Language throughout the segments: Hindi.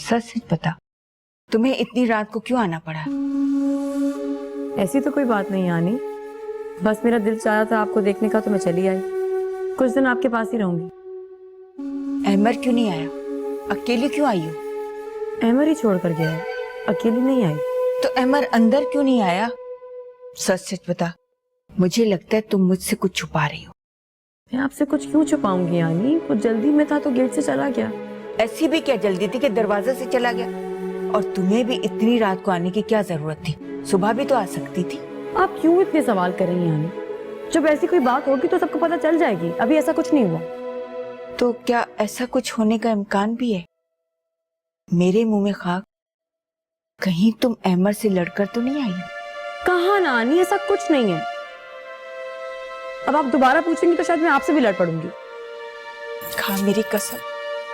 सच सच बता, तुम्हें इतनी रात को क्यों आना पड़ा? ऐसी तो कोई बात नहीं आनी, बस मेरा दिल चाहा था आपको देखने का तो मैं चली आई। कुछ दिन आपके पास ही रहूंगी। अहमर क्यों नहीं आया? अकेली क्यों आई हो? अहमर ही छोड़ कर गया है, अकेली नहीं आई। तो अहमर अंदर क्यों नहीं आया? सच सच बता, मुझे लगता है तुम मुझसे कुछ छुपा रही हो। मैं आपसे कुछ क्यों छुपाऊंगी आनी, वो जल्दी में था तो गेट से चला गया। ऐसी भी क्या जल्दी थी कि दरवाजे से चला गया? और तुम्हें भी इतनी रात को आने की क्या जरूरत थी? सुबह भी तो आ सकती थी। आप क्यों इतने सवाल कर रही हैं आनी? जब ऐसी कोई बात होगी तो सबको पता चल जाएगी। अभी ऐसा कुछ नहीं हुआ। तो क्या ऐसा कुछ होने का इम्कान भी है? मेरे मुंह में खाक, कहीं तुम अहमर से लड़कर तो नहीं आई हो? कहा ना आनी, ऐसा कुछ नहीं है। अब आप दोबारा पूछेंगी तो शायद मैं आपसे भी लड़ पड़ूंगी। खा मेरी कसम,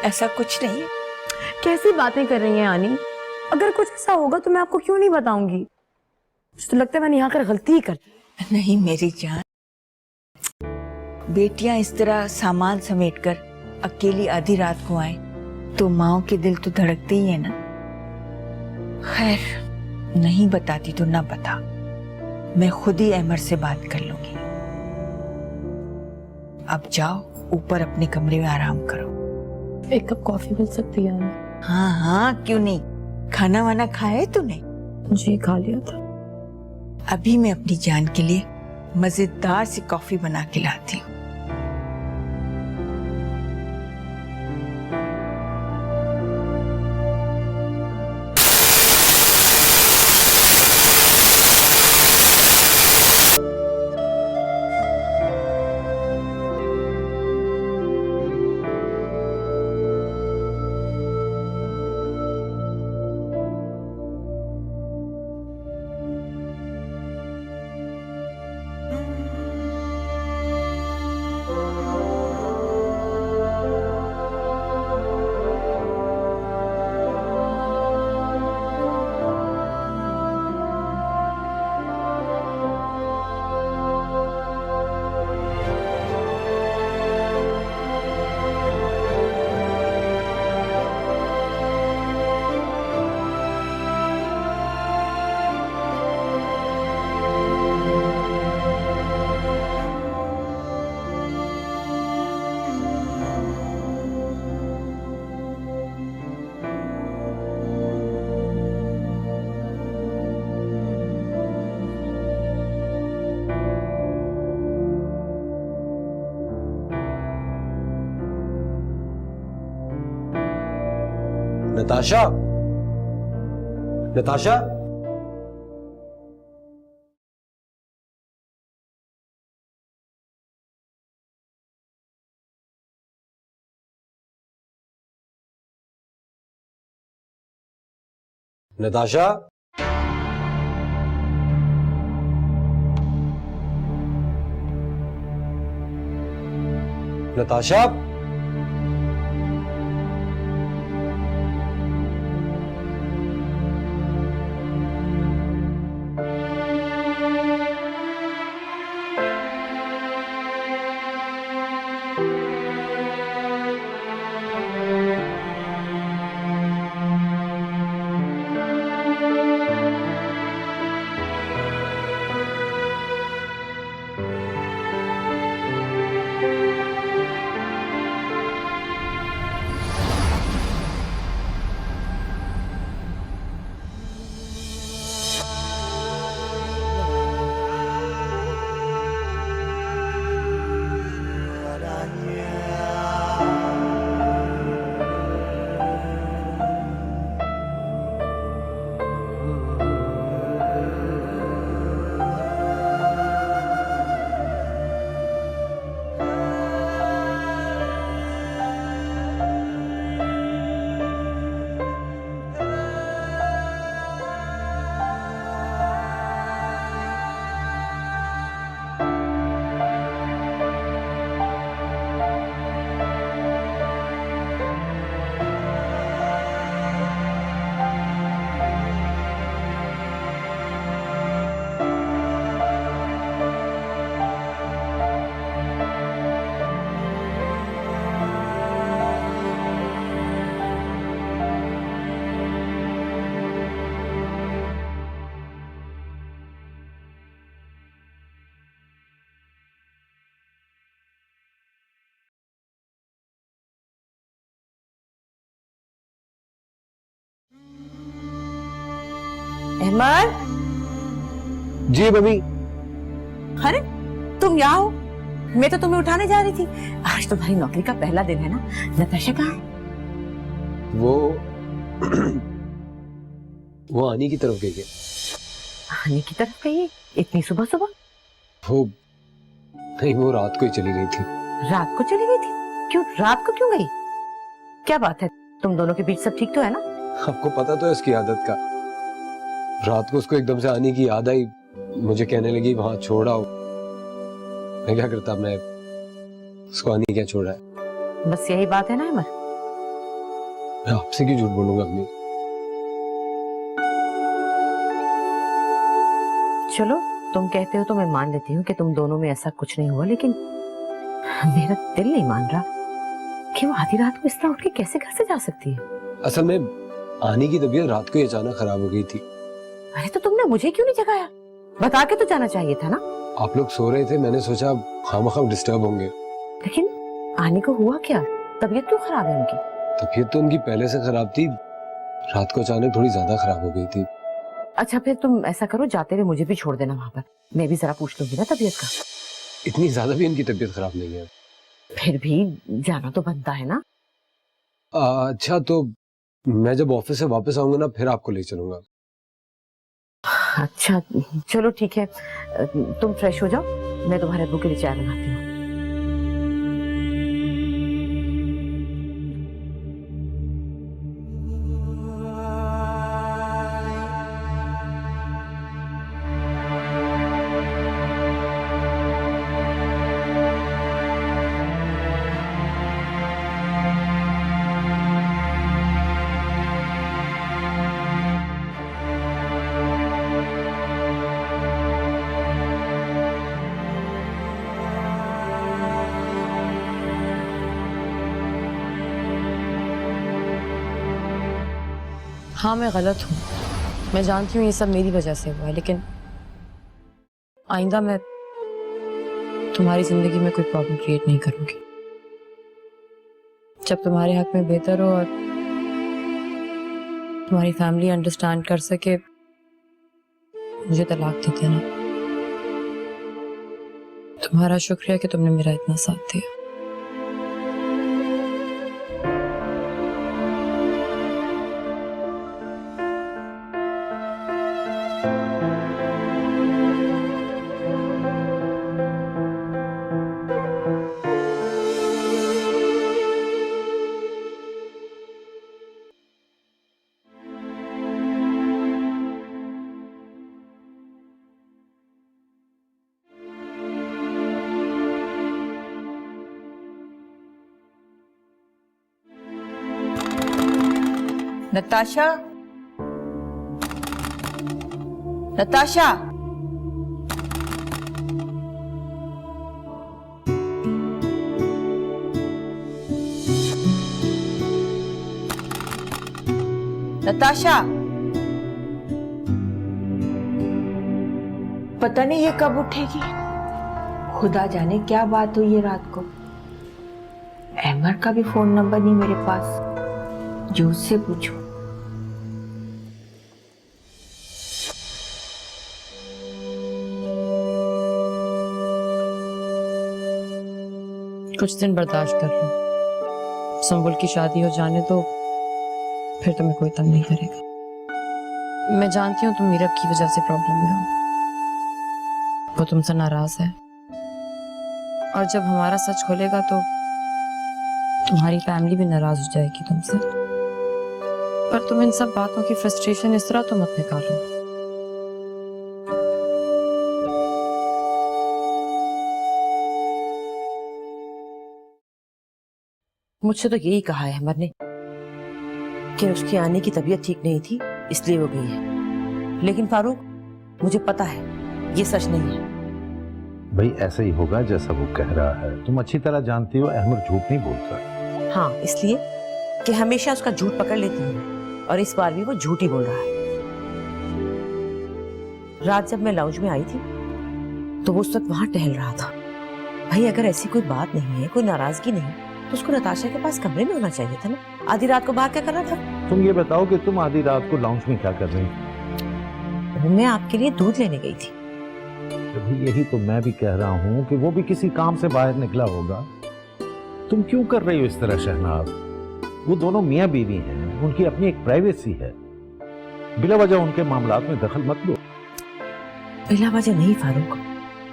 ऐसा कुछ नहीं है। कैसी बातें कर रही हैं आनी? अगर कुछ ऐसा होगा तो मैं आपको क्यों नहीं बताऊंगी? मुझे तो लगता है मैंने यहाँ कर गलती ही कर दी। नहीं मेरी जान, बेटियां इस तरह सामान समेटकर अकेली आधी रात को आए तो माओ के दिल तो धड़कते ही है ना। खैर, नहीं बताती तो ना बता, मैं खुद ही अहमर से बात कर लूंगी। अब जाओ ऊपर अपने कमरे में आराम करो। एक कप कॉफी मिल सकती है आनी? हाँ हाँ, क्यों नहीं। खाना वाना खाया है तूने? जी खा लिया था। अभी मैं अपनी जान के लिए मजेदार सी कॉफी बना के लाती हूँ। नताशा, नताशा, नताशा, नताशा, अहमद, जी मम्मी। अरे तुम यहाँ हो? मैं तो तुम्हें उठाने जा रही थी। आज तुम्हारी नौकरी का पहला दिन है ना। नताशा कहाँ है? वो वो आनी की तरफ गई है। आने की तरफ गई है? इतनी सुबह सुबह? वो नहीं, वो रात को ही चली गई थी। रात को चली गई थी? क्यों, रात को क्यों गई? क्या बात है, तुम दोनों के बीच सब ठीक तो है ना? आपको पता तो है उसकी आदत का। रात को उसको एकदम से आने की याद आई, मुझे कहने लगी वहां छोड़ आओ। मैं क्या करता, मैं उसको आनी क्या छोड़ा है। बस यही बात है ना अमर? मैं आपसे क्यों झूठ बोलूंगा अम्मी। चलो, तुम कहते हो तो मैं मान लेती हूँ कि तुम दोनों में ऐसा कुछ नहीं हुआ, लेकिन मेरा दिल नहीं मान रहा कि वो आधी रात को इस तरह उठ के कैसे घर से जा सकती है। असल में आनी की तबीयत रात को ही अचानक खराब हो गई थी। अरे तो तुमने मुझे क्यों नहीं जगाया? बता के तो जाना चाहिए था ना। आप लोग सो रहे थे, मैंने सोचा खामखा डिस्टर्ब होंगे। लेकिन आनी को हुआ क्या? तबीयत क्यों खराब है उनकी? तबीयत तो उनकी पहले से खराब थी, रात को अचानक थोड़ी ज्यादा खराब हो गई थी। अच्छा फिर तुम ऐसा करो, जाते हुए मुझे भी छोड़ देना वहां पर, मैं भी जरा पूछ लूंगी ना तबीयत का। इतनी ज्यादा भी उनकी तबीयत खराब नहीं है। फिर भी जाना तो बनता है ना। अच्छा, तो मैं जब ऑफिस से वापस आऊंगा ना, फिर आपको ले चलूंगा। अच्छा चलो ठीक है, तुम फ्रेश हो जाओ, मैं तुम्हारे अब्बू के लिए चाय बनाती हूँ। हाँ मैं गलत हूँ, मैं जानती हूँ ये सब मेरी वजह से हुआ है, लेकिन आइंदा मैं तुम्हारी जिंदगी में कोई प्रॉब्लम क्रिएट नहीं करूंगी। जब तुम्हारे हक में बेहतर हो और तुम्हारी फैमिली अंडरस्टैंड कर सके, मुझे तलाक दे देना। तुम्हारा शुक्रिया कि तुमने मेरा इतना साथ दिया। नताशा, नताशा, नताशा, पता नहीं ये कब उठेगी। खुदा जाने क्या बात हुई है रात को। अहमद का भी फोन नंबर नहीं मेरे पास, जो उससे पूछूं। कुछ दिन बर्दाश्त कर लो, संबुल की शादी हो जाने दो, फिर तुम्हें कोई तंग नहीं करेगा। मैं जानती हूँ तुम मीरब की वजह से प्रॉब्लम में हो, वो तुमसे नाराज है, और जब हमारा सच खुलेगा तो तुम्हारी फैमिली भी नाराज हो जाएगी तुमसे। पर तुम इन सब बातों की फ्रस्ट्रेशन इस तरह तो मत निकालो। मुझसे तो यही कहा है अमर ने कि उसकी आने की तबीयत ठीक नहीं थी, इसलिए वो गई है। लेकिन फारूक, मुझे पता है ये सच नहीं है। भाई ऐसा ही होगा जैसा वो कह रहा है। तुम अच्छी तरह जानती हो अहमद झूठ नहीं बोलता। हाँ, इसलिए कि हमेशा उसका झूठ पकड़ लेती हूँ, और इस बार भी वो झूठ ही बोल रहा है। रात जब मैं लाउंज में आई थी तो वो उस वक्त वहां टहल रहा था। भाई अगर ऐसी कोई बात नहीं है, कोई नाराजगी नहीं, तो उसको नताशा के पास कमरे में होना चाहिए था ना। आधी रात को बाहर क्या कर रहा था? तुम ये बताओ कि तुम आधी रात को लाउंज में क्या कर रही थी? मैं आपके लिए दूध लेने गई थी। अभी यही तो मैं भी कह रहा हूँ कि वो भी किसी काम से बाहर निकला होगा। तुम क्यों कर रही हो इस तरह शहनाज? वो दोनों मियाँ बीवी हैं, उनकी अपनी एक प्राइवेसी है। बिला वजह उनके मामलात में दखल मत दो। बिला वजह नहीं फारूक,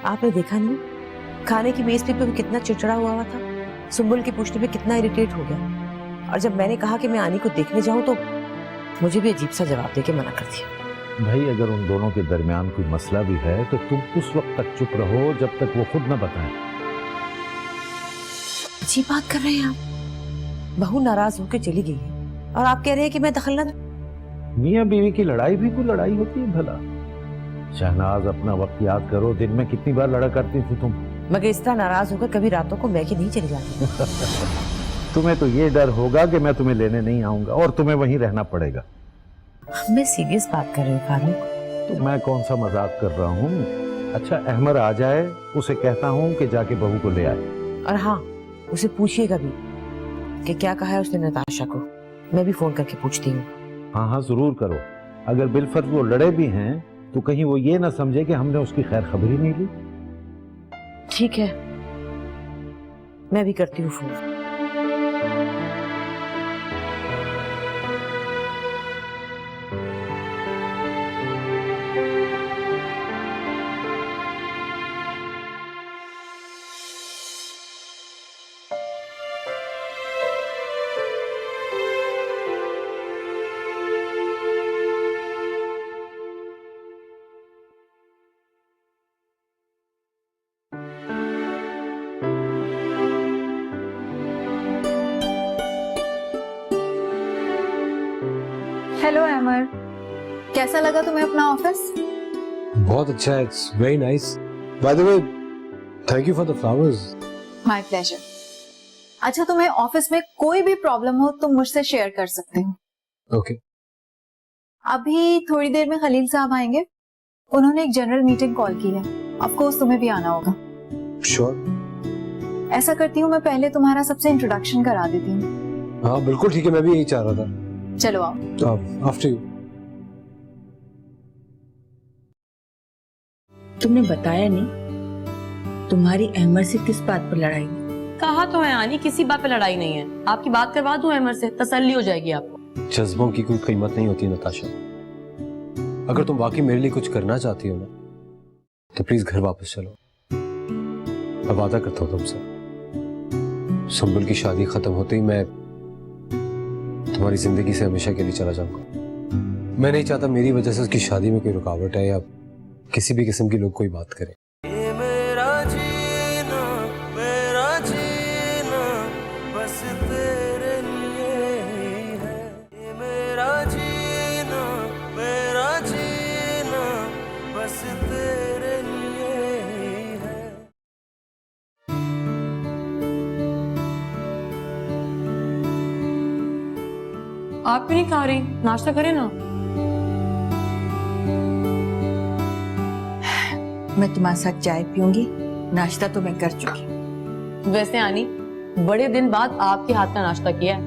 आपने देखा नहीं खाने की मेज पे वो कितना चिड़चिड़ा हुआ था, सुम्बुल की पूछने पे कितना इरिटेट हो गया। और जब मैंने कहा कि मैं आनी को देखने जाऊं तो मुझे भी अजीब सा जवाब देके मना कर दिया। भाई अगर उन दोनों के दरमियान कोई मसला भी है तो तुम उस वक्त तक चुप रहो जब तक वो खुद न बताएं। अच्छी बात कर रहे हैं आप। बहू नाराज होकर चली गई है और आप कह रहे हैं कि मैं दखल न दूं। मियाँ बीवी की लड़ाई भी कोई लड़ाई होती है भला? शहनाज अपना वक्त याद करो, दिन में कितनी बार लड़ा करती थी तुम। मगर इस तरह नाराज होकर कभी रातों को मैं नहीं चली जाती। तुम्हें तो ये डर होगा कि मैं तुम्हें लेने नहीं आऊंगा और तुम्हें वहीं रहना पड़ेगा। मैं सीरियस बात कर रही हूँ फारूक। तो मैं कौन सा मजाक कर रहा हूँ? अच्छा अहमर आ जाए, उसे कहता हूँ कि जाके बहू को ले आए। और हाँ, उसे पूछिएगा भी कि क्या कहा है उसने नताशा को। मैं भी फोन करके पूछती हूँ। हाँ हाँ जरूर करो। अगर बिलफर्ज वो लड़े भी हैं तो कहीं वो ये ना समझे कि हमने उसकी खैर खबर ही नहीं ली। ठीक है, मैं भी करती हूँ फोन। हेलो अमर, कैसा लगा तुम्हें अपना ऑफिस? बहुत अच्छा है, it's very nice. By the way, thank you for the flowers. My pleasure. अच्छा, तुम्हें ऑफिस में कोई भी प्रॉब्लम हो तुम मुझसे शेयर कर सकते हो। ओके। अभी थोड़ी देर में खलील साहब आएंगे, उन्होंने एक जनरल मीटिंग कॉल की है। ऑफ कोर्स तुम्हें भी आना होगा। श्योर। ऐसा करती हूँ, मैं पहले तुम्हारा सबसे इंट्रोडक्शन करा देती हूँ। हाँ बिल्कुल ठीक है, मैं भी यही चाह रहा था। चलो आओ। After you. तुमने बताया नहीं तुम्हारी अहमर से किस बात पर लड़ाई हुई? कहा तो है आनी, किसी बात पे लड़ाई नहीं है। आपकी बात करवा दूं अमर से, तसल्ली हो जाएगी आपको। जज्बों की कोई कीमत नहीं होती नताशा। अगर तुम वाकई मेरे लिए कुछ करना चाहती हो ना तो प्लीज घर वापस चलो। मैं वादा करता हूँ तुमसे, सुम्बुल की शादी खत्म होते ही मैं तुम्हारी जिंदगी से हमेशा के लिए चला जाऊंगा। मैं नहीं चाहता मेरी वजह से उसकी शादी में कोई रुकावट है या किसी भी किस्म की लोग कोई बात करें। मेरा जीना बस तेरे लिए ही है। ये मेरा जीना बस तेरे लिए ही है। आप क्यों नहीं खा रही? नाश्ता करें ना। मैं तुम्हारे साथ चाय पीऊंगी, नाश्ता तो मैं कर चुकी। वैसे आनी, बड़े दिन बाद आपके हाथ का नाश्ता किया है।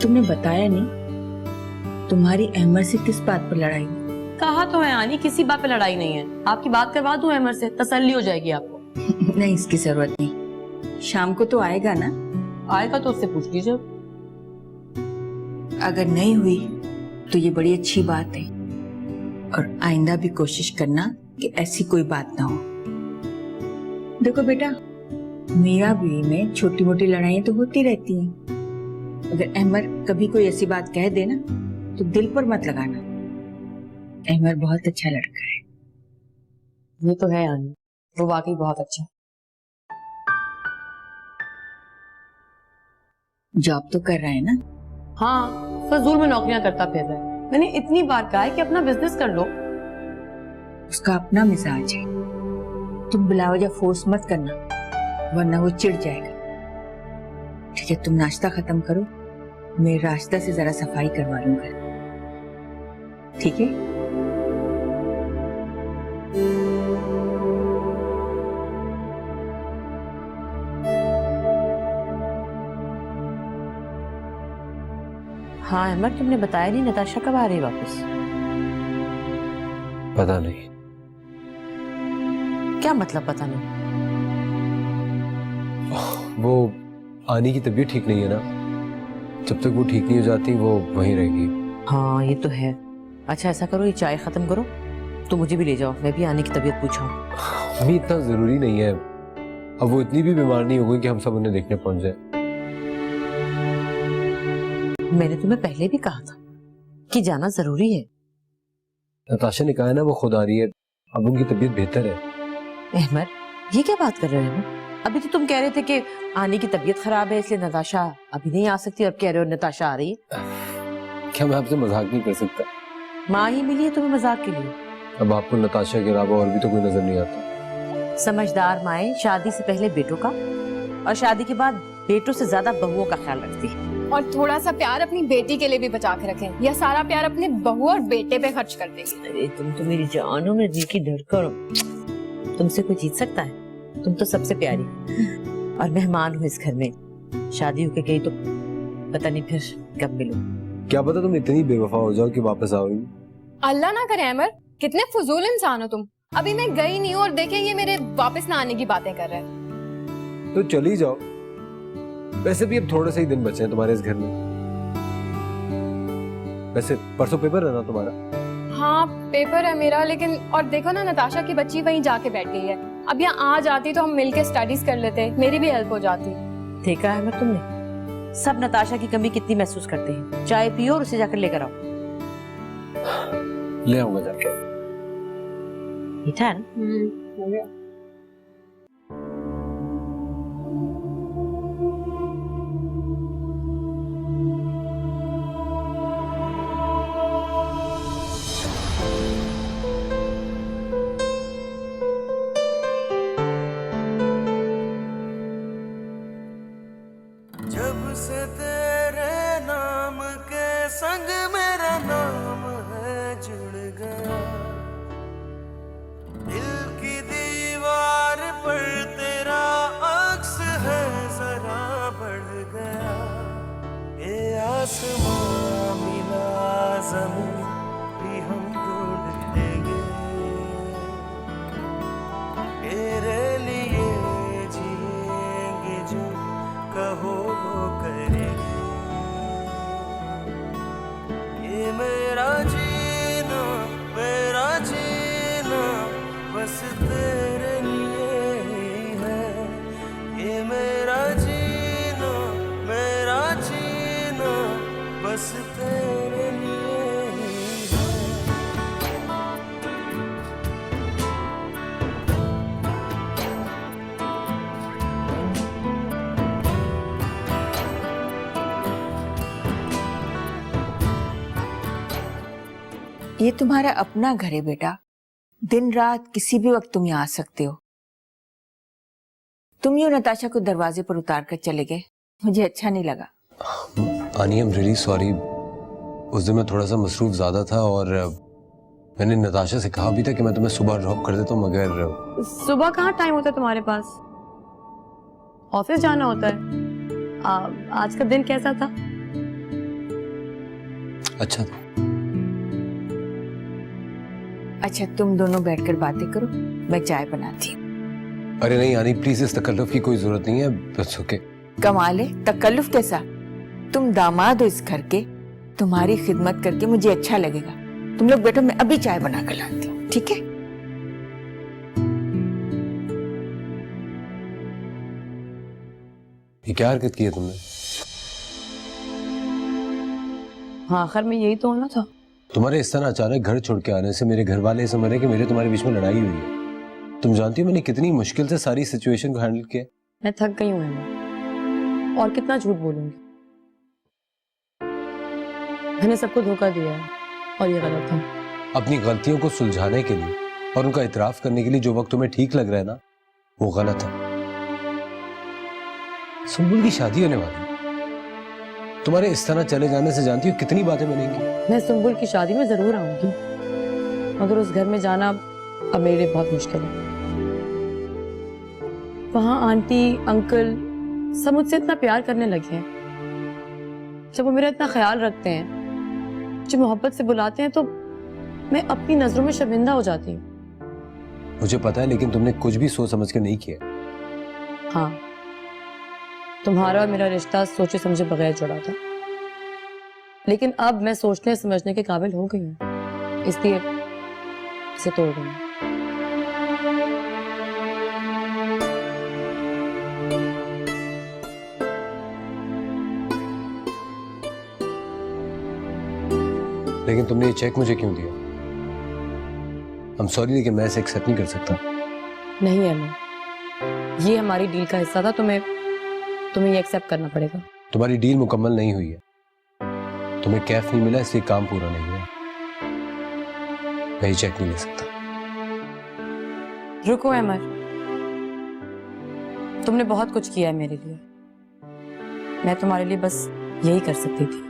तुमने बताया नहीं तुम्हारी अहमर से किस बात पर लड़ाई हुई? कहा तो है आनी, किसी बात पे लड़ाई नहीं है। आपकी बात करवा दूं अमर से, तसल्ली हो जाएगी आपको। नहीं, इसकी जरूरत नहीं। शाम को तो आएगा ना? आएगा तो उससे पूछ लीजिए। अगर नहीं हुई तो ये बड़ी अच्छी बात है, और आइंदा भी कोशिश करना कि ऐसी कोई बात ना हो। देखो बेटा, मियाँ बीवी में छोटी मोटी लड़ाइयाँ तो होती रहती हैं। अगर अहमर कभी कोई ऐसी बात कह देना तो दिल पर मत लगाना। अहमर बहुत अच्छा लड़का है। ये तो है आनी, वो वाकई बहुत अच्छा। जॉब तो कर रहा है ना? हाँ, फजूल में नौकरियां करता फिर रहा है। मैंने इतनी बार कहा है कि अपना बिजनेस कर लो। उसका अपना मिजाज है, तुम बिलावजह फोर्स मत करना वरना वो चिढ़ जाएगा। ठीक है, तुम नाश्ता खत्म करो, मैं रास्ता से जरा सफाई करवा लूंगा। ठीक है? हाँ अहमद, तुमने बताया नहीं नताशा कब आ रही वापस? पता नहीं। क्या मतलब पता नहीं? वो आनी की तबीयत ठीक नहीं है ना, जब तक वो ठीक नहीं हो जाती वो वहीं रहेगी। हाँ ये तो है। अच्छा ऐसा करो, ये चाय खत्म करो तो मुझे भी ले जाओ, मैं भी आने की तबीयत पूछाऊं। अभी इतना जरूरी नहीं है, अब वो इतनी भी बीमार नहीं हो गई कि हम सब उन्हें देखने पहुंच जाए। मैंने तुम्हें पहले भी कहा था कि जाना जरूरी है। नताशा ने कहा है ना वो खुद आ रही है, अब उनकी तबीयत बेहतर है। अहमद ये क्या बात कर रहे हो? अभी तो तुम कह रहे थे कि आने की तबीयत खराब है इसलिए नताशा अभी नहीं आ सकती, और कह रहे हो नताशा आ रही है। क्या मैं आपसे मजाक नहीं कर सकता? माँ ही मिली है तुम्हें मजाक के लिए? अब आपको नताशा के अलावा और भी तो कोई नजर नहीं आता। समझदार माएं शादी से पहले बेटों का और शादी के बाद बेटों से ज्यादा बहुओं का ख्याल रखती है। और थोड़ा सा प्यार अपनी बेटी के लिए भी बचा के रखें, या सारा प्यार अपने बहू और बेटे पे खर्च कर देंगे। अरे तुम तो मेरी जान हो, मेरी दिल की धड़कन हो। तुमसे कोई जीत सकता है? तुम तो सबसे प्यारी हो। और मेहमान हो इस घर में, शादी होके गई तो पता नहीं फिर कब मिलूं। क्या पता तुम इतनी बेवफा हो जाओ कि वापस आओगी। अल्लाह ना करे अमर, कितने फजूल इंसान हो तुम। अभी मैं गई नहीं हूँ और देखे ये मेरे वापस ना आने की बातें कर रहे हैं। तो चली जाओ, वैसे भी अब थोड़े से ही दिन बचे हैं तुम्हारे इस घर में। वैसे परसों पेपर है ना तुम्हारा? हाँ पेपर है मेरा, लेकिन और देखो ना नताशा की बच्ची वहीं जाके बैठ गई है। अब यहाँ आ जाती तो हम मिलके स्टडीज कर लेते, मेरी भी हेल्प हो जाती। देखा है मैं तुमने, सब नताशा की कमी कितनी महसूस करते हैं। चाय पियो और उसे जाकर लेकर आओ। ले आऊंगा जाके। मीठा है ना? हो गया। जब से तेरे नाम के संग मेरा नाम है जुड़ गया, दिल की दीवार पर तेरा अक्स है जरा बढ़ गया। ये आसमां मिला ज़मीं भी हम ढूंढ लेंगे, तेरे लिए जिएंगे जो कहो वो करेंगे। ये मेरा जीना बस तेरे लिए ही है। ये मेरा जीना बस तेरे लिए ही है। ये तुम्हारा अपना घर है बेटा, दिन रात किसी भी वक्त तुम यहाँ आ सकते हो। तुम यूं नताशा को दरवाजे पर उतार कर चले गए, मुझे अच्छा नहीं लगा। आनी आई एम रियली सॉरी, उस दिन मैं थोड़ा सा मसरूफ ज्यादा था और मैंने नताशा से कहा भी था कि मैं तुम्हें सुबह ड्रॉप कर देता हूँ, मगर सुबह कहाँ टाइम होता है तुम्हारे पास? ऑफिस जाना होता है। आज का दिन कैसा था? अच्छा था। अच्छा तुम दोनों बैठकर बातें करो, मैं चाय बनाती हूँ। अरे नहीं आनी प्लीज, इस तकल्लुफ की कोई जरूरत नहीं है, बस ओके। कमाल है, तकल्लुफ कैसा? तुम दामाद हो इस घर के, तुम्हारी खिदमत करके मुझे अच्छा लगेगा। तुम लोग बैठो, मैं अभी चाय बना कर लाती हूँ, ठीक है? ये क्या हरकत की है तुमने? हाँ आखिर में यही तो होना था। तुम्हारे इस तरह अचानक घर छोड़ के आने से मेरे घर वाले समझ रहे कि मेरे तुम्हारे बीच में लड़ाई हुई है। तुम जानती हो मैंने कितनी मुश्किल से सारी सिचुएशन को हैंडल किया। मैं थक गई हूँ अहमद, और कितना झूठ बोलूंगी। मैंने सबको धोखा दिया है और ये गलत है। अपनी गलतियों को सुलझाने के लिए और उनका इतराफ करने के लिए जो वक्त तुम्हें ठीक लग रहा है ना, वो गलत है। सुंबुल की शादी होने वाली है, तुम्हारे इस तरह चले जाने से जानती हो कितनी बातें बनेंगी। मैं सुंबुल की शादी में जरूर आऊंगी, मगर उस घर में जाना अब मेरे लिए बहुत मुश्किल है। वहां आंटी अंकल सब मुझसे इतना प्यार करने लगे हैं, जब वो मेरा इतना ख्याल रखते हैं, जो मोहब्बत से बुलाते हैं, तो मैं अपनी नजरों में शर्मिंदा हो जाती हूँ। मुझे पता है, लेकिन तुमने कुछ भी सोच समझ के नहीं किया। हाँ, तुम्हारा और मेरा रिश्ता सोचे समझे बगैर जुड़ा था, लेकिन अब मैं सोचने समझने के काबिल हो गई हूँ, इसलिए इसे तोड़ दूंगी। लेकिन तुमने ये चेक मुझे क्यों दिया? I'm sorry, लेकिन मैं इसे एक्सेप्ट नहीं कर सकता। नहीं अहमद, ये हमारी डील का हिस्सा था, तुम्हें ये एक्सेप्ट करना पड़ेगा। तुम्हारी डील मुकम्मल नहीं हुई है, तुम्हें कैफ नहीं मिला, इसलिए काम पूरा नहीं हुआ। मैं ये चेक नहीं ले सकता। रुको अहमद, तुमने बहुत कुछ किया है मेरे लिए, मैं तुम्हारे लिए बस यही कर सकती थी।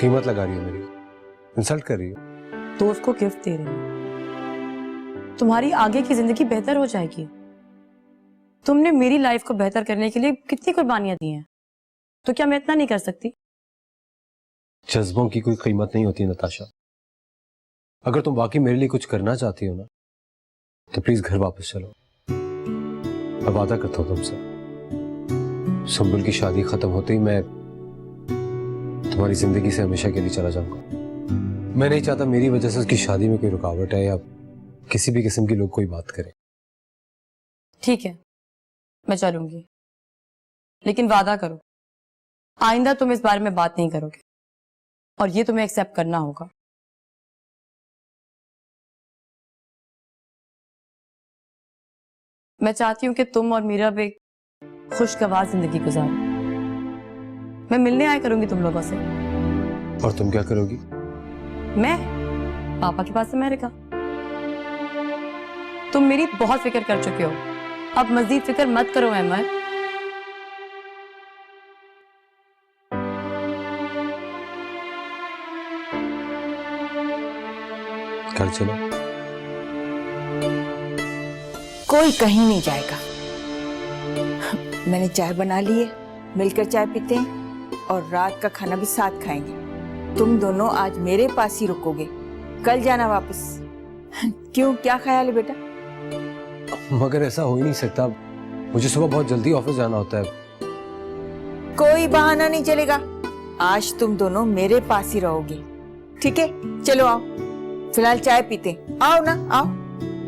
कीमत लगा रही हो मेरी, इंसल्ट कर रही हो। दोस्त को गिफ्ट दे रही हूँ, तुम्हारी आगे की जिंदगी बेहतर हो जाएगी। तुमने मेरी लाइफ को बेहतर करने के लिए कितनी कुर्बानियां दी हैं, तो क्या मैं इतना नहीं कर सकती? जज्बों की कोई कीमत नहीं होती नताशा। अगर तुम वाकई मेरे लिए कुछ करना चाहती हो ना, तो प्लीज घर वापस चलो। मैं वादा करता हूं तुमसे, सुंबुल की शादी खत्म होते ही मैं तुम्हारी जिंदगी से हमेशा के लिए चला जाऊंगा। मैं नहीं चाहता मेरी वजह से उसकी शादी में कोई रुकावट है या किसी भी किस्म की लोग कोई बात करें। ठीक है, मैं चलूंगी, लेकिन वादा करो आइंदा तुम इस बारे में बात नहीं करोगे, और ये तुम्हें एक्सेप्ट करना होगा। मैं चाहती हूं कि तुम और मीरा भी खुशगवार जिंदगी गुजारो। मैं मिलने आया करूंगी तुम लोगों से। और तुम क्या करोगी? मैं पापा के पास अमेरिका। तुम मेरी बहुत फिक्र कर चुके हो, अब मजीद फिक्र मत करो अहमद। घर चलो। कोई कहीं नहीं जाएगा। मैंने चाय बना ली है, मिलकर चाय पीते हैं और रात का खाना भी साथ खाएंगे। तुम दोनों आज मेरे पास ही रुकोगे, कल जाना वापस। क्यों, क्या ख्याल है बेटा? मगर ऐसा हो ही नहीं सकता, मुझे सुबह बहुत जल्दी ऑफिस जाना होता है। कोई बहाना नहीं चलेगा, आज तुम दोनों मेरे पास ही रहोगे। ठीक है, चलो आओ, फिलहाल चाय पीते हैं। आओ ना, आओ,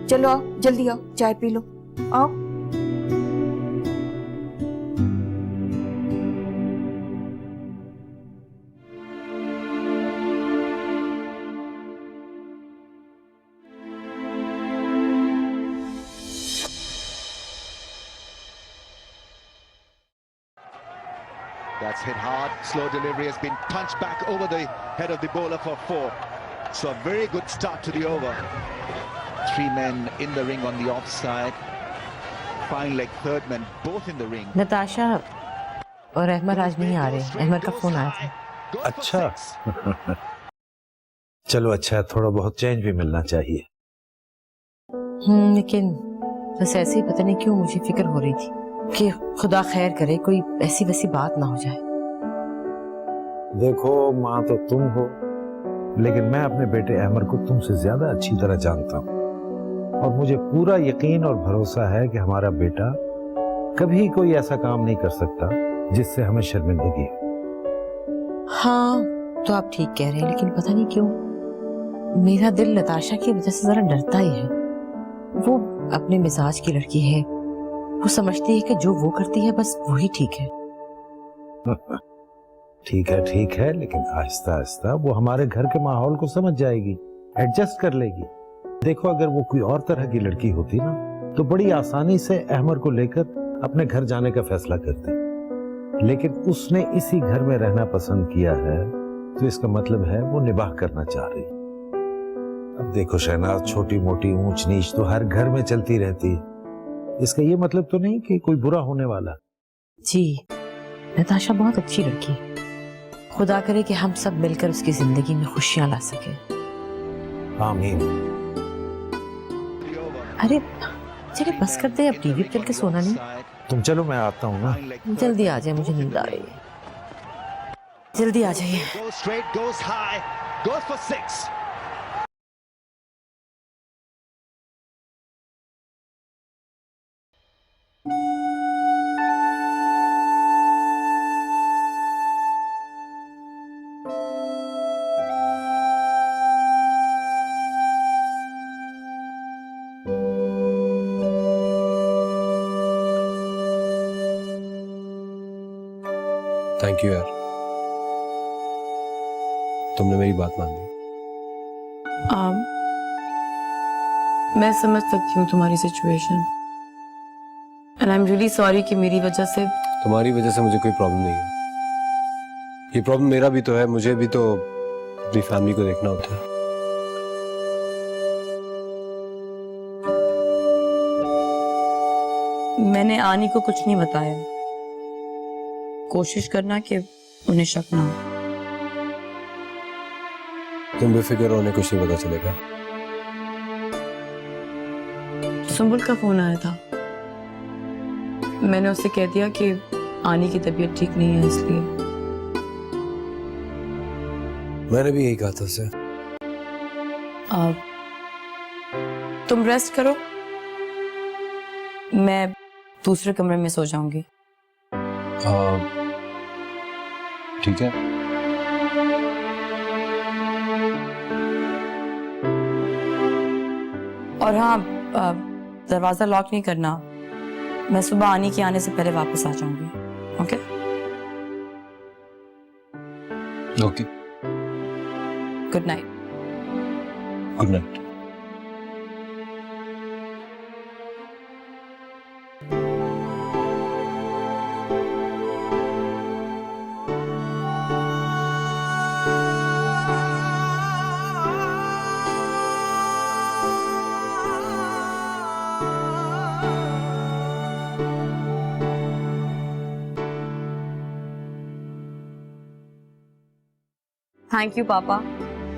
चलो आओ, जल्दी आओ, चाय पी लो, आओ। That's hit hard. Slow delivery has been punched back over the head of the bowler for 4. So a very good start to the over. 3 men in the ring on the offside. Fine leg third man both in the ring. Natasha और अहमद आज नहीं आ रहे। अहमद का फोन आया था। अच्छा। चलो अच्छा है, थोड़ा बहुत चेंज भी मिलना चाहिए। लेकिन बस ऐसे ही पता नहीं क्यों मुझे फिक्र हो रही थी कि खुदा खैर करे कोई ऐसी वैसी बात ना हो जाए। देखो माँ तो तुम हो, लेकिन मैं अपने बेटे अहमद को तुमसे ज्यादा अच्छी तरह जानता हूँ, और मुझे पूरा यकीन और भरोसा है कि हमारा बेटा कभी कोई ऐसा काम नहीं कर सकता जिससे हमें शर्मिंदगी हो। हाँ तो आप ठीक कह रहे हैं, लेकिन पता नहीं क्यों मेरा दिल नताशा की वजह से जरा डरता ही है। वो अपने मिजाज की लड़की है, वो समझती है कि जो वो करती है बस वही ठीक है। ठीक है, लेकिन आहिस्ता आहिस्ता वो हमारे घर के माहौल को समझ जाएगी, एडजस्ट कर लेगी। देखो अगर वो कोई और तरह की लड़की होती ना, तो बड़ी आसानी से अहमद को लेकर अपने घर जाने का फैसला करती, लेकिन उसने इसी घर में रहना पसंद किया है, तो इसका मतलब है वो निबाह करना चाह रही। अब देखो शहनाज, छोटी मोटी ऊंच नीच तो हर घर में चलती रहती है, इसका ये मतलब तो नहीं कि कोई बुरा होने वाला। जी, नताशा बहुत अच्छी लड़की है, खुदा करे कि हम सब मिलकर उसकी जिंदगी में खुशियां ला सके। आमीन। अरे चलिए बस कर दे, अब टीवी पे चल के सोना नहीं। तुम चलो, मैं आता हूँ ना। जल्दी आ जाए, मुझे नींद आ रही है। जल्दी आ जाइए। Goes straight, goes high, goes for 6. Thank you यार, तुमने मेरी बात मान ली। मैं समझ सकती हूँ तुम्हारी situation and I am really sorry कि मेरी वजह से तुम्हारी वजह से मुझे कोई प्रॉब्लम नहीं है। ये प्रॉब्लम मेरा भी तो है, मुझे भी तो अपनी फैमिली को देखना होता है। मैंने आनी को कुछ नहीं बताया। कोशिश करना कि उन्हें शक ना हो। तुम बेफिक्र हो, उन्हें कुछ नहीं पता चलेगा। सुंबुल का फोन आया था, मैंने उसे कह दिया कि आनी की तबीयत ठीक नहीं है, इसलिए। मैंने भी यही कहा था उसे। तुम रेस्ट करो, मैं दूसरे कमरे में सो जाऊंगी। ठीक है। और हाँ, दरवाजा लॉक नहीं करना, मैं सुबह आनी के आने से पहले वापस आ जाऊंगी। Okay okay, good night. Good night. Thank you पापा,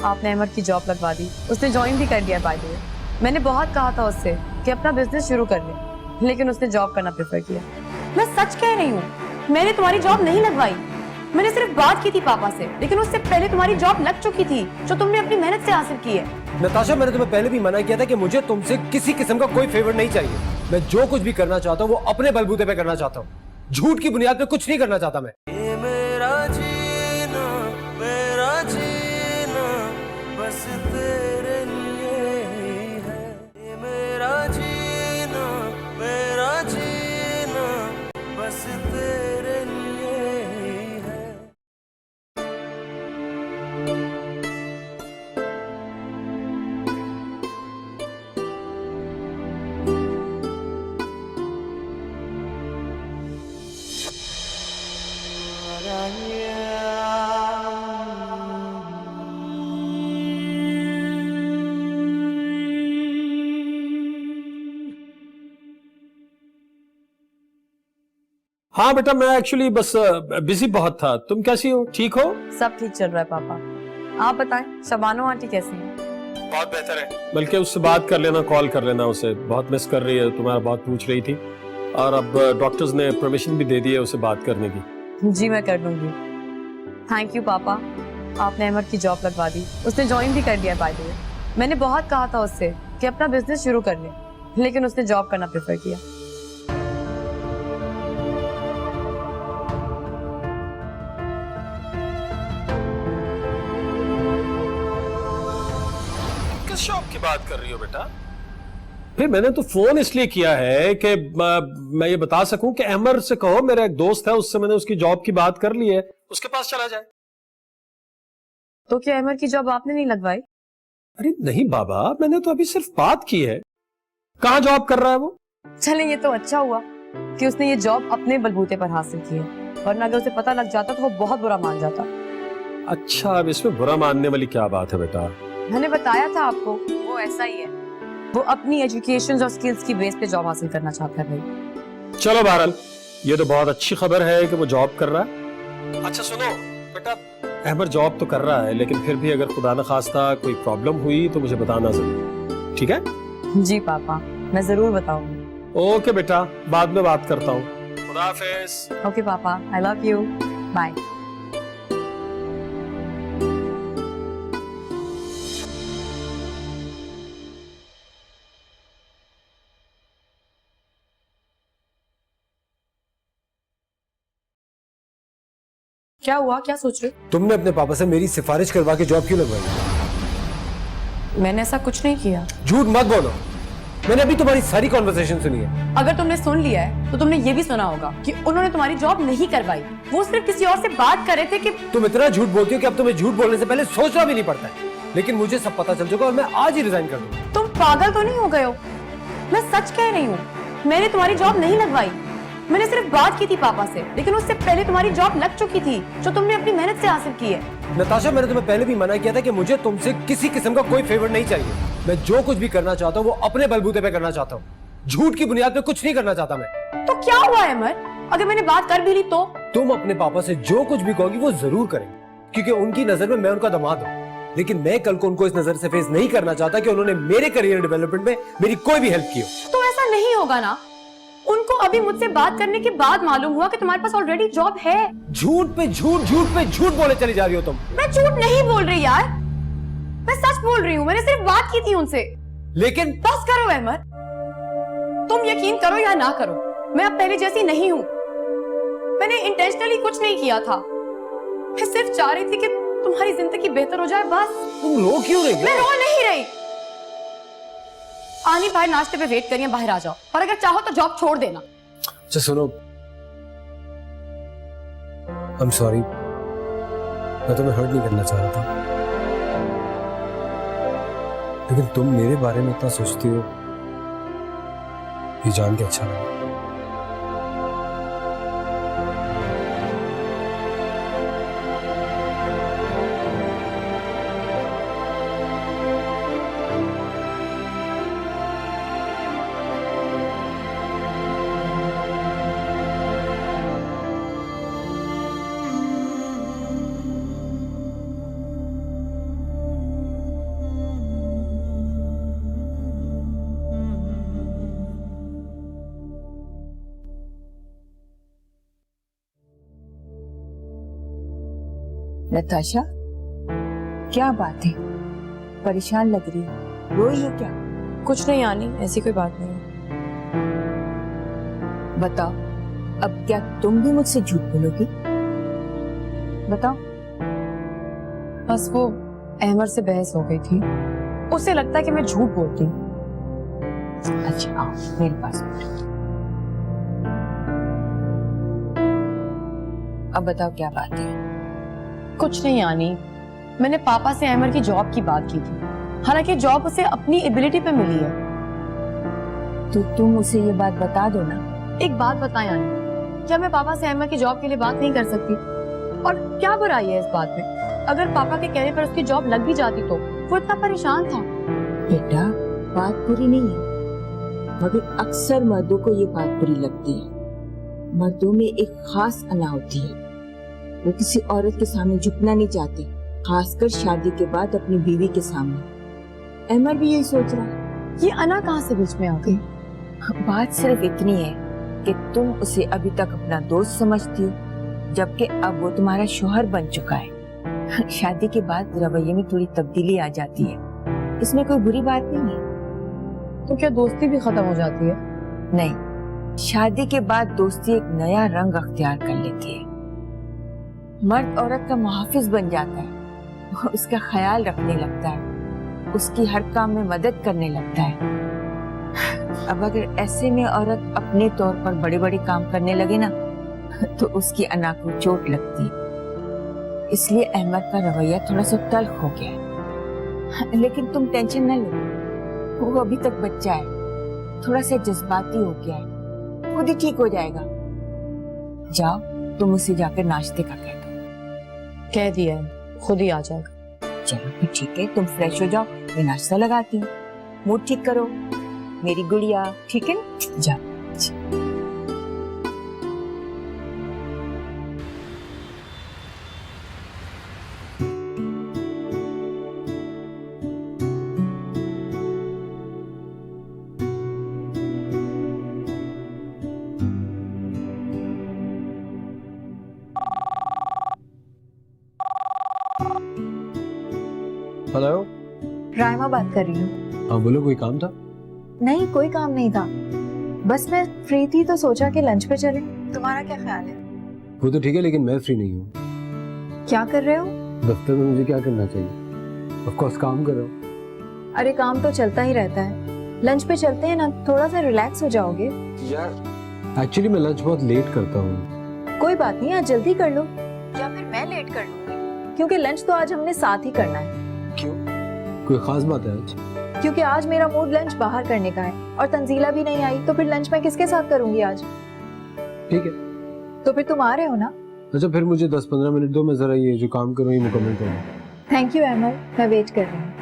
आपने अहमद की जॉब लगवा दी। उसने ज्वाइन भी कर लिया बाय द वे। मैंने बहुत कहा था उससे कि अपना बिजनेस शुरू कर ले, लेकिन उसने जॉब करना प्रेफर किया। मैं सच कह रही हूँ, मैंने तुम्हारी जॉब नहीं लगवाई। मैंने सिर्फ बात की थी पापा से, लेकिन उससे पहले तुम्हारी जॉब लग चुकी थी, जो तुमने अपनी मेहनत से हासिल की है। नताशा, मैंने तुम्हें पहले भी मना किया था कि मुझे तुमसे किसी किस्म का कोई फेवर नहीं चाहिए। मैं जो कुछ भी करना चाहता हूँ वो अपने बलबूते पे करना चाहता हूँ। झूठ की बुनियाद पे कुछ नहीं करना चाहता मैं। ये मेरा जीना, मेरा जीना बस तेरे लिए ही है। ये मेरा जीना, मेरा जीना बस तेरे लिए ही है। हाँ बेटा, मैं एक्चुअली बस बिजी बहुत था। तुम कैसी हो? ठीक हो? सब ठीक चल रहा है पापा, आप बताएं शबानो आंटी कैसी हैं? बहुत बेहतर है। बल्कि उससे बात कर लेना, कॉल कर लेना उसे, बहुत मिस कर रही है, तुम्हारा बहुत पूछ रही थी। और अब डॉक्टर्स ने परमिशन भी दे दी है उसे बात करने की। जी मैं कर लूंगी। थैंक यू पापा, आपने अहमद की जॉब लगवा दी। उसने ज्वाइन भी कर लिया बाय द वे। मैंने बहुत कहा था उससे कि अपना बिजनेस शुरू कर ले, लेकिन उसने जॉब करना प्रेफर किया। किस शॉप की बात कर रही हो बेटा? फिर मैंने तो फोन इसलिए किया है कि मैं ये बता सकूं कि अहमद से कहो, मेरा एक दोस्त है, उससे मैंने उसकी जॉब की बात कर ली है, उसके पास चला जाए। तो क्या अहमद की जॉब आपने नहीं लगवाई? अरे नहीं बाबा, मैंने तो अभी सिर्फ बात की है। कहाँ जॉब कर रहा है वो? चले ये तो अच्छा हुआ कि उसने ये जॉब अपने बलबूते पर हासिल की है, वरना अगर उसे पता लग जाता तो वो बहुत बुरा मान जाता। अच्छा, अब इसमें बुरा मानने वाली क्या बात है बेटा? मैंने बताया था आपको, वो ऐसा ही है। वो अपनी एजुकेशन और स्किल्स की बेस पे जॉब हासिल करना चाहता है भाई। चलो बहरहाल, ये तो बहुत अच्छी खबर है कि वो जॉब कर रहा है। अच्छा सुनो बेटा, अहमद जॉब तो कर रहा है, लेकिन फिर भी अगर खुदा न खास्ता कोई प्रॉब्लम हुई तो मुझे बताना जरूर, ठीक है? जी पापा, मैं जरूर बताऊंगी। ओके बेटा, बाद में बात करता हूँ। खुदा हाफिज। ओके पापा, आई लव यू, बाय। क्या हुआ, क्या सोच रहे तुमने अपने पापा से मेरी सिफारिश करवा के जॉब क्यों लगवाई? हो? मैंने ऐसा कुछ नहीं किया। झूठ मत बोलो, मैंने अभी तुम्हारी सारी कॉन्वर्सेशन सुनी है। अगर तुमने सुन लिया है तो तुमने ये भी सुना होगा कि उन्होंने तुम्हारी जॉब नहीं करवाई, वो सिर्फ किसी और से बात कर रहे थे कि तुम इतना झूठ बोलती हो कि अब तुम्हें झूठ बोलने से पहले सोचना भी नहीं पड़ता है। लेकिन मुझे सब पता चल चुका और मैं आज ही रिजाइन कर दूंगा। तुम पागल तो नहीं हो गए हो? मैं सच कह रही हूँ, मैंने तुम्हारी जॉब नहीं लगवाई। मैंने सिर्फ बात की थी पापा से, लेकिन उससे पहले तुम्हारी जॉब लग चुकी थी जो तुमने अपनी मेहनत से हासिल की है। नताशा, मैंने तुम्हें पहले भी मना किया था कि मुझे तुमसे किसी किस्म का कोई फेवर नहीं चाहिए। मैं जो कुछ भी करना चाहता हूँ वो अपने बलबूते पे करना चाहता हूँ। झूठ की बुनियाद पे कुछ नहीं करना चाहता मैं। तो क्या हुआ है अमर, अगर मैंने बात कर भी ली तो? तुम अपने पापा से जो कुछ भी कहोगी वो जरूर करेंगे, क्योंकि उनकी नजर में मैं उनका दामाद हूँ। लेकिन मैं कल को उनको इस नजर से फेस नहीं करना चाहता कि उन्होंने मेरे करियर डेवलपमेंट में मेरी कोई भी हेल्प की हो। तो ऐसा नहीं होगा ना? उनको अभी मुझसे बात करने के बाद मालूम हुआ कि तुम्हारे पास ऑलरेडी जॉब है। झूठ पे झूठ, झूठ पे झूठ बोले चली जा रही हो तुम। मैं झूठ नहीं बोल रही यार, मैं सच बोल रही हूँ। मैंने सिर्फ बात की थी उनसे। लेकिन बस करो अहमद, तुम यकीन करो या ना करो, मैं अब पहले जैसी नहीं हूँ। मैंने इंटेंशनली कुछ नहीं किया था, मैं सिर्फ चाह रही थी कि तुम्हारी जिंदगी बेहतर हो जाए, बस। तुम रो क्यों रही हो? मैं रो नहीं रही। आनी बाहर नाश्ते पे वेट करिए, बाहर आ जाओ, और अगर चाहो तो जॉब छोड़ देना। अच्छा सुनो, I'm sorry, मैं तुम्हें हर्ट नहीं करना चाह रहा था, लेकिन तुम मेरे बारे में इतना सोचती हो ये जान के अच्छा लगा। नताशा, क्या बात है? परेशान लग रही हो, रोई है क्या? कुछ नहीं आनी, ऐसी कोई बात नहीं। बताओ, अब क्या तुम भी मुझसे झूठ बोलोगी? बताओ। बस वो अहमद से बहस हो गई थी, उसे लगता है कि मैं झूठ बोलती हूँ। अच्छा आओ मेरे पास बैठो। अब बताओ क्या बात है? कुछ नहीं आनी, मैंने पापा से अहमद की जॉब की बात की थी, हालांकि जॉब उसे अपनी एबिलिटी पे मिली है। तो तुम उसे ये बात बता दो ना। एक बात बताएं आनी, क्या मैं पापा से अहमद की जॉब के लिए बात नहीं कर सकती? और क्या बुराई है इस बात में? अगर पापा के कहने पर उसकी जॉब लग भी जाती तो? वो इतना परेशान था। बेटा, बात बुरी नहीं है, मगर अक्सर मर्दों को ये बात बुरी लगती है। मर्दों में एक खास अना होती है, वो किसी औरत के सामने झुकना नहीं चाहते, खासकर शादी के बाद अपनी बीवी के सामने। अहमद भी यही सोच रहा है। ये अना कहाँ से बीच में आ गई? बात सिर्फ इतनी है कि तुम उसे अभी तक अपना दोस्त समझती हो, जबकि अब वो तुम्हारा शौहर बन चुका है। शादी के बाद रवैये में थोड़ी तब्दीली आ जाती है, इसमें कोई बुरी बात नहीं है। तो क्या दोस्ती भी खत्म हो जाती है? नहीं, शादी के बाद दोस्ती एक नया रंग अख्तियार कर लेती है। मर्द औरत का मुहाफिज बन जाता है, उसका ख्याल रखने लगता है, उसकी हर काम में मदद करने लगता है। अब अगर ऐसे में औरत अपने तौर पर बड़े बड़े काम करने लगे ना, तो उसकी अना को चोट लगती है। इसलिए अहमद का रवैया थोड़ा सा तल्ख हो गया है। लेकिन तुम टेंशन न लो, वो अभी तक बच्चा है, थोड़ा सा जज्बाती हो गया है, खुद ही ठीक हो जाएगा। जाओ तुम उसे जाकर नाश्ते का कह दो। कह दिया है, खुद ही आ जाएगा। चलो फिर ठीक है, तुम फ्रेश हो जाओ, मैं नाश्ता लगाती हूँ। मूड ठीक करो मेरी गुड़िया, ठीक है ना? जाओ। हेलो, रायमा बात कर रही हूँ। हाँ बोलो, कोई काम था? नहीं, कोई काम नहीं था, बस मैं फ्री थी तो सोचा कि लंच पे चलें। तुम्हारा क्या ख्याल है? वो तो ठीक है, लेकिन मैं फ्री नहीं हूँ। क्या कर रहे हो? दफ्तर में मुझे क्या करना चाहिए? ऑफ कोर्स काम कर रहा हूँ। अरे काम तो चलता ही रहता है। लंच पे चलते हैं ना, थोड़ा सा रिलैक्स हो जाओगे। यार एक्चुअली मैं लंच बहुत लेट करता हूँ। कोई बात नहीं, आज जल्दी कर लो या फिर मैं लेट कर लूंगी, क्योंकि लंच तो आज हमने साथ ही करना है। क्यों? कोई खास बात है आज? क्योंकि आज मेरा मूड लंच बाहर करने का है और तंजीला भी नहीं आई, तो फिर लंच मैं किसके साथ करूंगी आज? ठीक है। तो फिर तुम आ रहे हो ना? अच्छा फिर मुझे 10-15 मिनट दो, मैं जरा ये जो काम करूँ ये मुकम्मल करूँ। थैंक यू अहमद, मैं वेट कर रही हूँ।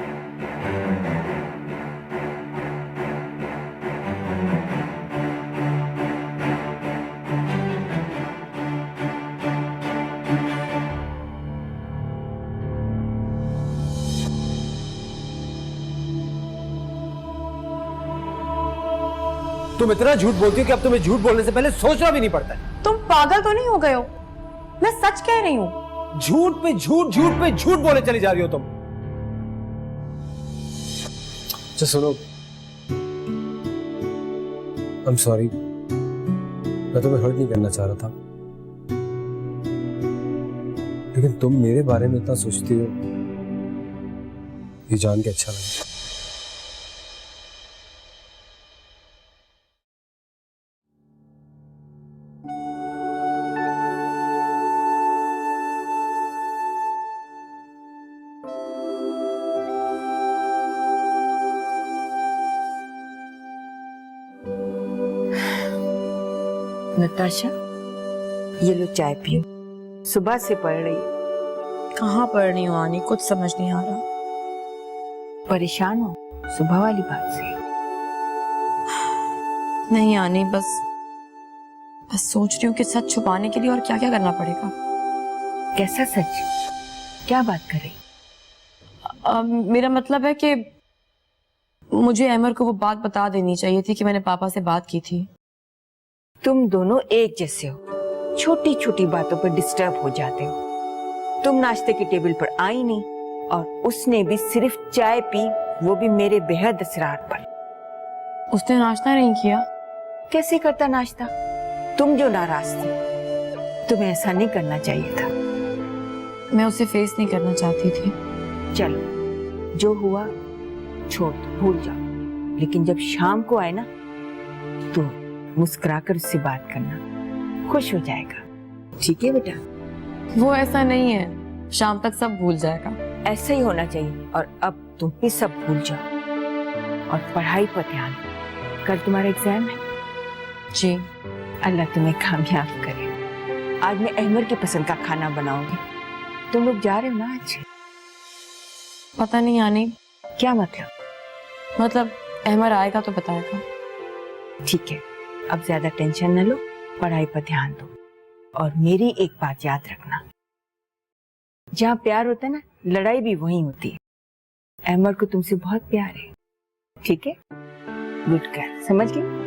तुम इतना झूठ बोलती हो कि अब तुम्हें झूठ बोलने से पहले सोचना भी नहीं पड़ता है। तुम पागल तो नहीं हो गए हो? मैं सच कह रही हूँ। झूठ पे झूठ, झूठ पे झूठ बोले चली जा रही हो तुम। अच्छा सुनो, आई एम सॉरी, मैं तुम्हें हर्ट नहीं करना चाह रहा था, लेकिन तुम मेरे बारे में इतना सोचती हो ये जान के अच्छा लगा। नताशा, ये लो चाय पियो, सुबह से पढ़ रही हो। कहाँ पढ़ रही हूँ आनी, कुछ समझ नहीं आ रहा। परेशान हो सुबह वाली बात से? नहीं आनी, बस सोच रही हूँ कि सच छुपाने के लिए और क्या क्या करना पड़ेगा। कैसा सच? क्या बात कर रही? मेरा मतलब है कि मुझे अमर को वो बात बता देनी चाहिए थी कि मैंने पापा से बात की थी। तुम दोनों एक जैसे हो, छोटी छोटी बातों पर डिस्टर्ब हो जाते हो। तुम नाश्ते के टेबल पर आई नहीं और उसने भी सिर्फ चाय पी, वो भी मेरे बेहद असरार पर। उसने नाश्ता नहीं किया? कैसे करता नाश्ता? तुम जो नाराज थी, तुम्हें ऐसा नहीं करना चाहिए था। मैं उसे फेस नहीं करना चाहती थी। चलो जो हुआ छोड़ दो, भूल जाओ, लेकिन जब शाम को आए ना तो मुस्कुराकर उससे बात करना, खुश हो जाएगा। ठीक है बेटा? वो ऐसा नहीं है, शाम तक सब भूल जाएगा। ऐसा ही होना चाहिए। और अब तुम भी सब भूल जाओ और पढ़ाई पर ध्यान दो। कल तुम्हारा एग्जाम है। जी। अल्लाह तुम्हें कामयाब करे। आज मैं अहमद की पसंद का खाना बनाऊंगी। तुम लोग जा रहे हो ना आज? पता नहीं आनी। क्या मतलब? मतलब अहमद आएगा तो बताएगा। ठीक है, अब ज्यादा टेंशन न लो, पढ़ाई पर ध्यान दो। और मेरी एक बात याद रखना, जहाँ प्यार होता है ना, लड़ाई भी वहीं होती है। अहमद को तुमसे बहुत प्यार है, ठीक है? गुड गर्ल, समझ गई?